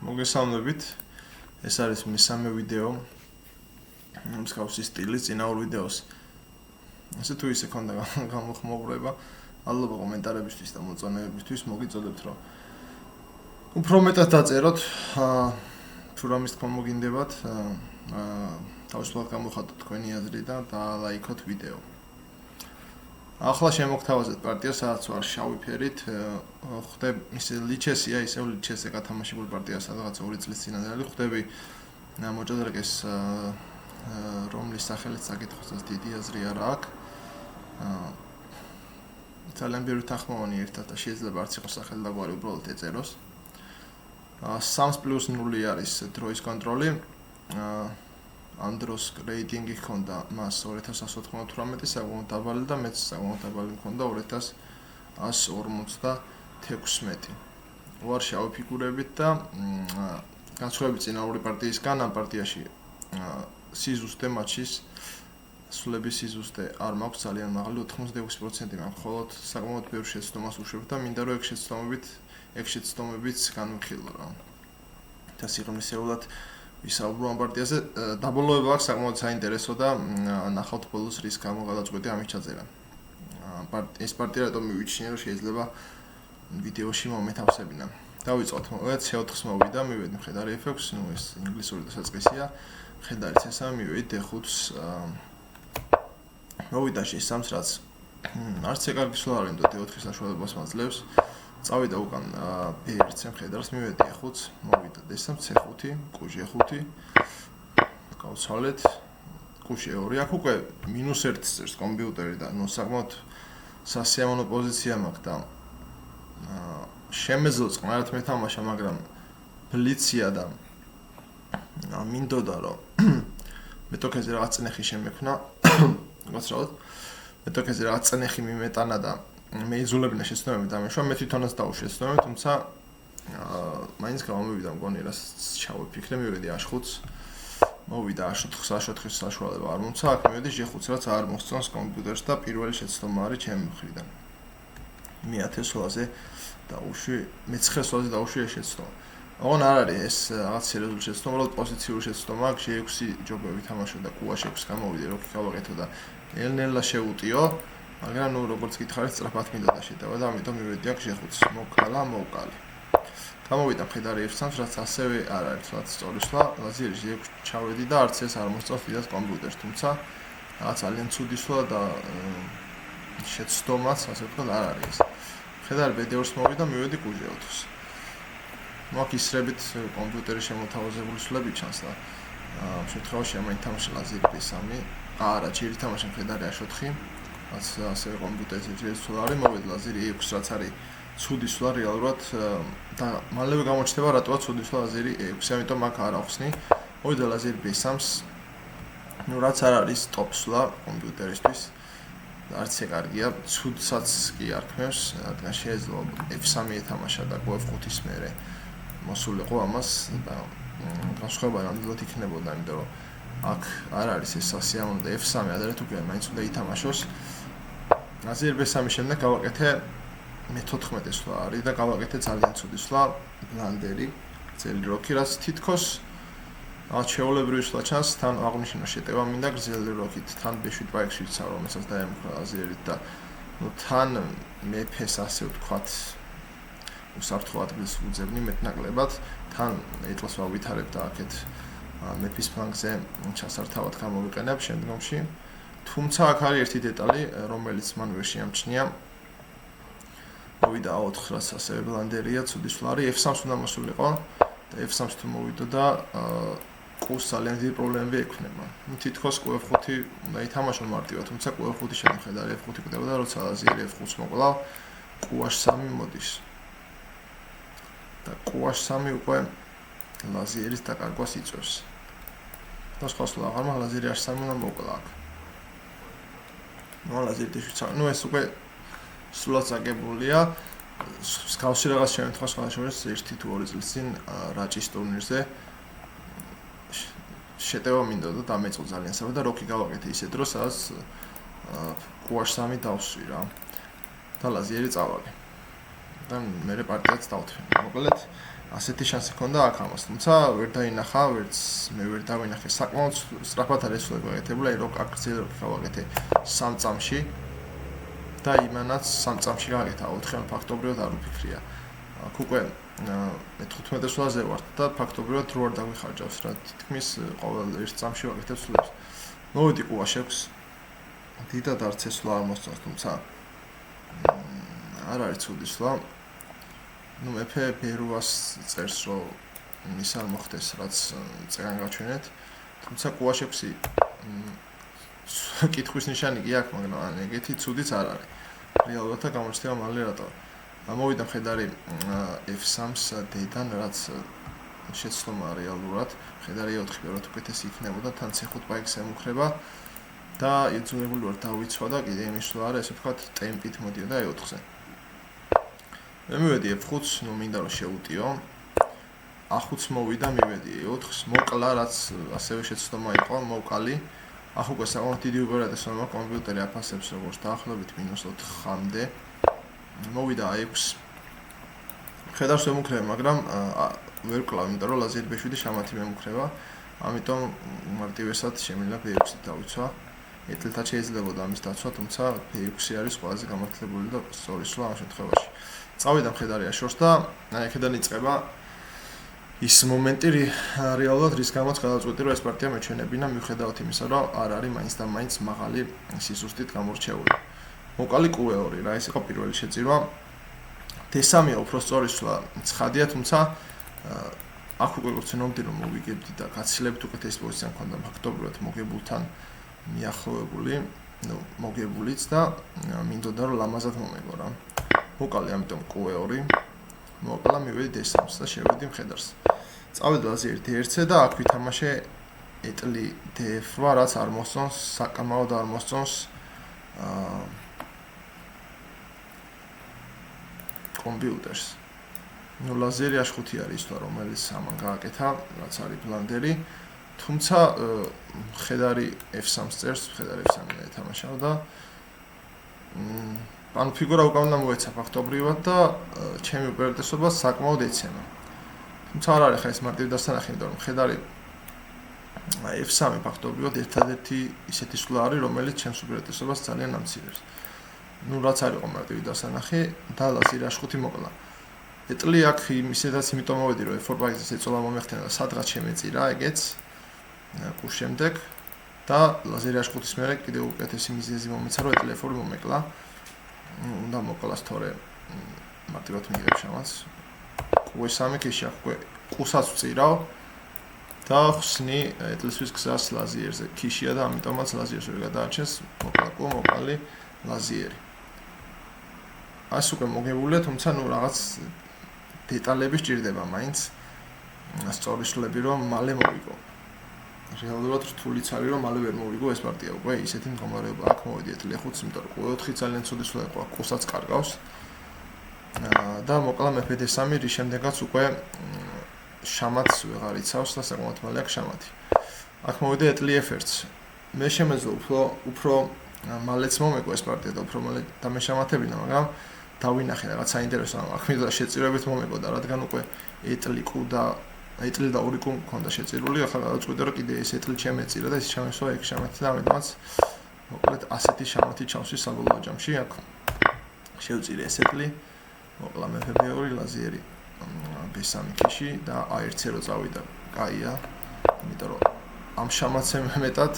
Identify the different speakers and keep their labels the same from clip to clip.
Speaker 1: მოგესალმებით. ეს არის მესამე ვიდეო. მსგავსი სტილის წინა ორ ვიდეოს. ასე თუ ისე ქონდა გამოხმოვრება, ალბათ კომენტარებისთვის და მოწონებებისთვის მოგიწოდებთ, რომ უფრო მეტად დაწეროთ, თუ რამის თქმა მოგინდებათ, თავისუფლად გამოხატოთ თქვენი აზრი და დაალაიქოთ ვიდეო. ახლა შემოგთავაზეთ პარტია, სადაც ვარ შავი ფერით, ხვდები ისე ლიჩესია, ისე ლიჩესზე გათამაშებული პარტია, სადღაც 2 წლის წინანდელი ხვდები მოჭადრაკეს, რომლის სახელით საკითხოსაც დიდი აზრი არ აქვს. ძალიან ბევრი თანხმოვანი ერთად და შეიძლება არც იყოს სახელდაგვარი, უბრალოდ ეწეროს. 3+0 არის დროის კონტროლი. ამ დროს რეიტინგი ჰქონდა მას 2198 საკმაოდ დაბალი და მეც საკმაოდ დაბალი მქონდა 2156. ვარ შავი ფიგურებით და განსხვავებით წინა ორი პარტიისგან ამ პარტიაში სიზუსტე მატჩის სულების სიზუსტე არ მაქვს ძალიან მაღალი 86% მაქვს, ხოლო საკმაოდ ბევრ შეცდომას უშვებ და მინდა რომ ეგ შეცდომებიც განვიხილო რა. და სიღრმისეულად ვისაუბრო ამ პარტიაზე, დაბოლოება აქვს საკმაოდ საინტერესო და ნახავთ ბოლოს რის გამო გადაწყვეტი ამის ჩაწერა. ეს პარტია რატომ მივიჩნია, რომ შეიძლება ვიდეოში მომეთავსებინა. დავიწყოთ, მოვიდეთ C4-ს მოვიდა, მივედი მხედარი F6, ნუ ეს ინგლისური და საწყისია. მხედარი C3, მივედი D5-ს. მოვიდა C3-ს, რაც არც ეკარგი სულ არ ვინდო D4-ის საშუალებას მაძლევს. წავიდა უკან B1-ს მხედარს, მივედი E5-ს, მოვიდა D3, C5, კუჟი E5. გავცვალეთ. კუჟი E2. აქ უკვე -1 წერს კომპიუტერი და ნუ საკმაოდ სასიამოვნო პოზიცია მაქვს და შემეძლო წყნარად მეთამაშა, მაგრამ ბლიცია და მინდოდა რომ მეტოქეზე რაღაც წნეხი შემექნა. გასწავლეთ. მეტოქეზე რაღაც წნეხი მიმეტანა და მე იზოლებინა შეცდომები დამეშვა, მე თვითონაც დავუშვი შეცდომები, თუმცა მაინც გამომივიდა მგონი რა ჩავიფიქრე, მივედი H5-ს. მოვიდა H4-ის საშუალება არ მომცა, აქ მივედი G5-ს, რაც არ მოსწონს კომპიუტერს და პირველი შეცდომა არის ჩემი მხრიდან. მე-10 სულაზე დავუშვი, მე-9 სულაზე დავუშვი ეს შეცდომა. ოღონ არ არის ეს რაღაც სერიოზული შეცდომა, უბრალოდ პოზიციური შეცდომა, G6 ჯობები თამაშო და Q6 გამოვიდე, როკი გავაკეთო და ნელ-ნელა შევუტიო, მაგრამ ნუ როგორც გითხარით, სწრაფად მინდოდა შეტევა და ამიტომ მივედი აქ G5-ს, მოვკალა, მოვკალი. გამოვიდა მხედარი F3-ს, რაც ასევე არ არის რაც სწორი სვლა, ლაზერი G6 ჩავედი და არც ეს არ მოსწონს დიდად კომპიუტერს, თუმცა რაღაც ძალიან ცუდი სვლა და შეცდომაც, ასე ვთქვათ, არ არის. მხედარი B2-ს მოვიდა, მივედი Q4-ს. მოაქ ისრებით კომპიუტერის შემოთავაზებული სვლები ჩანს და ამ შემთხვევაში ამაითამაშა ლაზერი B3. არა, ჯერი თამაშა მხედარი H4, რაც ასევე კომპიუტერზე ჯერი სვლა არის, მოვედი ლაზერი E6, რაც არის ცუდი სვლა რეალურად და მალევე გამოჩნდება რატოა ცუდი სვლა ლაზერი E6, ამიტომ აქ არ ახსნი. მოვიდა ლაზერი B3-ს. ნუ რაც არ არის ტოპ სვლა კომპიუტერისთვის. არც ეკარგია, ცუდსაც კი არ ქმნევს, რადგან შეიძლება F3 ეთამაშა და F5-ის მერე მოსულიყო ამას და განსხვავება ნამდვილად იქნებოდა, იმიტომ რომ აქ არ არის ეს სასიამოვნო და F3 ადრე თუ კი მაინც უნდა ითამაშოს. ლაზერი B3-ის შემდეგ გავაკეთე მე-14 სვლა არის და გავაკეთე ძალიან ცუდი სვლა, ბლანდერი, ძელი როკი, რაც თითქოს ჩვეულებრივი სვლა ჩანს, თან აღნიშნო შეტევა მინდა გრძელი როკით, თან B7 პაექშიც რომელსაც დაემუქრა ლაზერით და ნუ თან მეფეს ასე ვთქვათ უსაფრთხო ადგილს უძებნი მეტნაკლებად, თან ეტლას ვავითარებ და აქეთ მეფის ფლანგზე ჩასართავად გამოვიყენებ შემდგომში. თუმცა აქ არის ერთი დეტალი, რომელიც მან ვერ შეამჩნია. მოვიდა A4, რაც ასევე ბლანდერია, ცუდი სვლა არის, F3-ს უნდა მოსულიყო და F3-ს თუ მოვიდოდა Q-ს ძალიან დიდი პრობლემები ექნება. ნუ თითქოს Q5 უნდა ითამაშო მარტივად, თუმცა Q5-ის შემდეგ მხედარი F5 კვდება და როცა ლაზერი F5-ს მოკლავ, Q3 მოდის. და Q3 უკვე ლაზერის დაკარგვას იწვევს. და სხვა სვლა აღარ მაქვს, ლაზერი H3 უნდა მოკლა აქ. ნუ ლაზერი D7, ნუ ეს უკვე სულად აგებულია. მსგავსი რაღაც შემთხვევა სხვა შორის 1 თუ 2 წლის წინ რაჭის ტურნირზე შეტევა მინდოდა და დამეწყო ძალიან სწრაფად და როკი გავაკეთე ისე დრო, სადაც Q3 დავსვი რა. და ლაზერი წავალე. და მე პარტიაც დავთვი. მოკლედ ასეთი შანსი ჰქონდა აქ ამას, თუმცა ვერ დაინახა, ვერც მე ვერ დავინახე. საკმაოდ სწრაფად არის ესულება გაკეთებული, რომ აქ ძილები გავაკეთე 3 წამში და იმანაც 3 წამში გაკეთა 4-ან ფაქტობრივად არ ვფიქრია. აქ უკვე მე 15 სულაზე ვარ და ფაქტობრივად რო არ დავიხარჯავს რა თითქმის ყოველ 1 წამში ვაკეთებ სულებს. მოვიდი ყუაშებს. დიდად არც ესვლა არ მოსწონს, თუმცა არ არის ცუდი სვლა. ნუ მეფე ბერუას წერს რომ ის არ მოხდეს რაც წერან გაჩვენეთ, თუმცა ყუაშეფსი კითხვის ნიშანი კი აქვს, მაგრამ ეგეთი ცუდიც არ არის. რეალურად გამოჩნდება მალე რატო. მოვიდა მხედარი F3-ს D-დან, რაც შეცდომა რეალურად, მხედარი E4 პირველად უკეთესი იქნებოდა, თან C5 პაიკს ემუქრება და იძულებული ვარ დავიცვა და კიდე იმის სვლა არა, ესე ვთქვათ, ტემპით მოდიოდა E4-ზე. მე მივედი F5-ს, ნუ მინდა რომ შევუტიო. A5-ს მოვიდა, მივედი E4-ს, მოკლა, რაც ასევე შეცდომა იყო, მოვკალი. ახ უკვე საკმაოდ დიდი უპირატესობა მაქვს კომპიუტერი აფასებს როგორც დაახლოებით -4-მდე. მოვიდა A6. ხედავს ემუქრება, მაგრამ ვერ ვკლავ, იმიტომ რომ ლაზერი B7 შამათი მემუქრება. ამიტომ მარტივესად შემიძლია B6-ით დავიცვა. ეტლითაც შეიძლებოდა ამის დაცვა, თუმცა B6 არის ყველაზე გამართლებული და სწორი სვლა ამ შემთხვევაში. წავიდა მხედარი A4-ს და აქედან იწყება ის მომენტი რეალურად რის გამოც გადავწყვეტი რომ ეს პარტია მეჩვენებინა მიუხედავად იმისა რომ არ არის მაინც და მაინც მაღალი სიზუსტით გამორჩეული. მოკალი Q2 რა, ეს იყო პირველი შეწირვა. D3-ია უფრო სწორი სვლა ცხადია, თუმცა აქ უკვე გქონდები რომ მოვიგებდი და გაცილებით უკეთესი პოზიცია მქონდა ფაქტობრივად მოგებულთან მიახლოვებული, ნუ მოგებულიც და მინდოდა რომ ლამაზად მომეგო რა. მოკალი ამიტომ Q2 მოკლა მივედი D3-ს და შევედი მხედარს. წავედი ლაზერი D1-ზე და აქ ვითამაშე ეტლი D8, რაც არ მოსწონს, საკმაოდ არ მოსწონს კომპიუტერს. ნუ ლაზერი A5 არის ის, რომელიც ამან გააკეთა, რაც არის ბლანდერი, თუმცა მხედარი F3-ს წერს, მხედარი F3 ეთამაშავ და ანუ ფიგურა უკან უნდა მოეცა ფაქტობრივად და ჩემი უპირატესობა საკმაოდ ეცემა. თუმცა არ არის ხა ეს მარტივი დასანახი, იმიტომ რომ მხედარი F3 ფაქტობრივად ერთადერთი ისეთი სვლა არის, რომელიც ჩემს უპირატესობას ძალიან ამცირებს. ნუ რაც არ იყო მარტივი დასანახი და ლაზერი A5 მოკლა. ეტლი აქ ისედაც იმიტომ მოვედი რომ F4 პაიკზე ეწოლა მომეხდინა და სადღაც შემეწირა ეგეც კუს შემდეგ და ლაზერი A5-ის მერე კიდევ უკეთესი მიზეზი მომეცა რომ ეტლი F4 მომეკლა. უნდა მოკლას თორე მარტივად მიიღებ შამას. Q3 ქეში აქ უკვე Q-საც ვწირავ და ხსნი ეტლისთვის გზას ლაზიერზე. ქიშია და ამიტომაც ლაზიერს ვერ გადაარჩენს, მოკლა Q, მოკლალი ლაზიერი. ეს უკვე მოგებულია, თუმცა ნუ რაღაც დეტალები სჭირდება მაინც სწორი სვლები რომ მალე მოვიგო. რეალურად რთულიც არის რომ მალე ვერ მოვიგო ეს პარტია უკვე ისეთი მდგომარეობა აქ მოვედი ეტლი A5-ს, იმიტომ რომ Q4 ძალიან ცუდი სვლა იყო, Q-საც კარგავს. და მოკლა მეფე D3, რის შემდეგაც უკვე შამათს ვეღარ იცავს და საკმაოდ მალე აქვს შამათი. აქ მოვედი ეტლი F1-ს. მე შემეძლო უფრო მალეც მომეგო ეს პარტია და უფრო მალე დამეშამათებინა, მაგრამ დავინახე რაღაც საინტერესო აქ მინდა შეწირვებით მომეგო და რადგან უკვე ეტლი Q და ეტლი და 2 Q მქონდა შეწირული, ახლა გადავწყვიტე რომ კიდე ეს ეტლი შემეწირა და ის შემესვა ეგ შამათი და ამიტომაც მოკლედ ასეთი შამათი ჩავსვი საბოლოო ჯამში აქ შევწირე ეს ეტლი, მოკლა მეფე B2 ლაზიერი B3 ქიში და A1-ზე რო წავიდა, კაია, იმიტომ რომ ამ შამათზე მეტად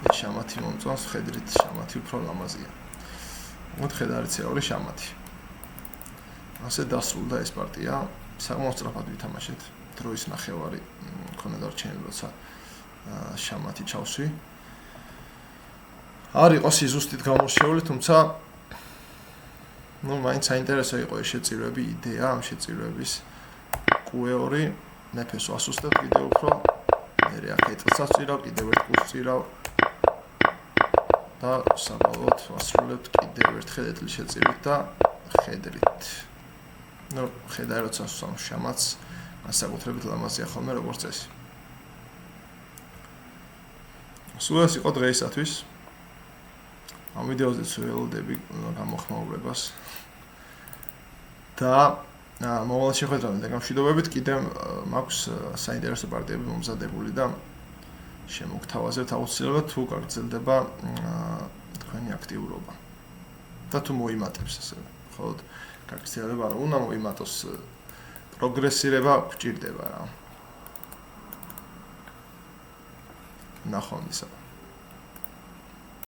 Speaker 1: ეს შამათი მომწონს, ხედრით შამათი უფრო ლამაზია. მოთხედარი C2 შამათი. ასე დასრულდა ეს პარტია, საკმაოდ სწრაფად ვითამაშეთ. დროის ნახევარი მქონდა დარჩენილი, როცა შამათი ჩავსვი. არ იყო სიზუსტით გამორჩეული, თუმცა ნუ მაინც საინტერესო იყო ეს შეწირვები, იდეა ამ შეწირვების. Q2 მეფეს ვასუსტებ კიდევ უფრო. მე აქ ეტლსაც ვწირავ, კიდევ ერთ Q-ს ვწირავ. და საბოლოოდ ვასრულებთ კიდევ ერთხელ ეტლის შეწირვით და ხედრით. ნუ ხედარი როცა სვამს შამათს, განსაკუთრებით ლამაზია ხოლმე როგორც წესი. სულ ეს იყო დღეისათვის. ამ ვიდეოზე ველოდები გამოხმაურებას. და მოვალ შეხვედრამდე გამშვიდობებით კიდე მაქვს საინტერესო პარტიები მომზადებული და შემოგთავაზებთ აუცილებლად თუ გაგრძელდება თქვენი აქტიურობა და თუ მოიმატებს ასევე მხოლოდ გაგრძელება რა უნდა მოიმატოს პროგრესირება გვჭირდება რა ნახონ ისა